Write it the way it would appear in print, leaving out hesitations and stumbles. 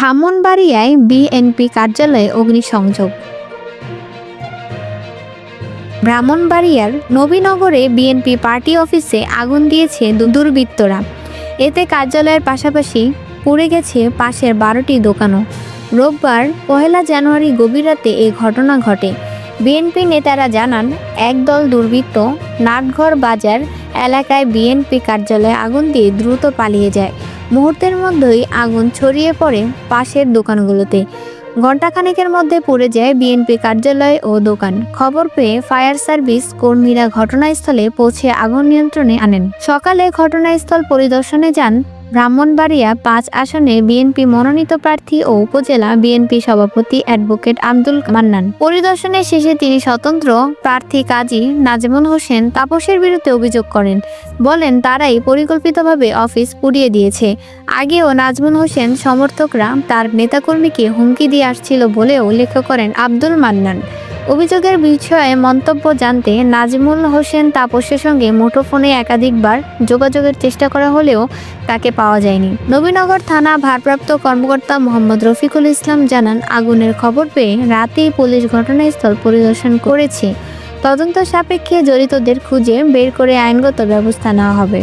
ব্রাহ্মণবাড়িয়ায় BNP কার্যালয়ে অগ্নিসংযোগ। ব্রাহ্মণবাড়িয়ার নবীনগরে বিএনপি পার্টি অফিসে আগুন দিয়েছে দুর্বৃত্তরা। এতে কার্যালয়ের পাশাপাশি পুড়ে গেছে পাশের 12টি দোকানও। রোববার 1 জানুয়ারি গভীর রাতে এ ঘটনা ঘটে। বিএনপি নেতারা জানান, একদল দুর্বৃত্ত নাটঘর বাজার এলাকায় বিএনপি কার্যালয়ে আগুন দিয়ে দ্রুত পালিয়ে যায়। মুহূর্তের মধ্যেই আগুন ছড়িয়ে পড়ে পাশের দোকানগুলোতে। ঘণ্টাখানেকের মধ্যে পুড়ে যায় বিএনপি কার্যালয় ও দোকান। খবর পেয়ে ফায়ার সার্ভিস কর্মীরা ঘটনাস্থলে পৌঁছে আগুন নিয়ন্ত্রণে আনেন। সকালে ঘটনাস্থল পরিদর্শনে যান ব্রাহ্মণবাড়িয়া 5 আসনে বিএনপি মনোনীত প্রার্থী ও উপজেলা বিএনপি সভাপতি অ্যাডভোকেট আব্দুল মান্নান। পরিদর্শনের শেষে তিনি স্বতন্ত্র প্রার্থী কাজী নাজমুল হোসেন তাপসের বিরুদ্ধে অভিযোগ করেন। বলেন, তারাই পরিকল্পিতভাবে অফিস পুড়িয়ে দিয়েছে। আগেও নাজমুল হোসেন সমর্থকরা তার নেতাকর্মীকে হুমকি দিয়ে আসছিল বলে উল্লেখ করেন আব্দুল মান্নান। অভিযোগের বিষয়ে মন্তব্য জানতে নাজমুল হোসেন তাপসের সঙ্গে মুঠোফোনে একাধিকবার যোগাযোগের চেষ্টা করা হলেও তাকে পাওয়া যায়নি। নবীনগর থানা ভারপ্রাপ্ত কর্মকর্তা মোহাম্মদ রফিকুল ইসলাম জানান, আগুনের খবর পেয়ে রাতেই পুলিশ ঘটনাস্থল পরিদর্শন করেছে। তদন্ত সাপেক্ষে জড়িতদের খুঁজে বের করে আইনগত ব্যবস্থা নেওয়া হবে।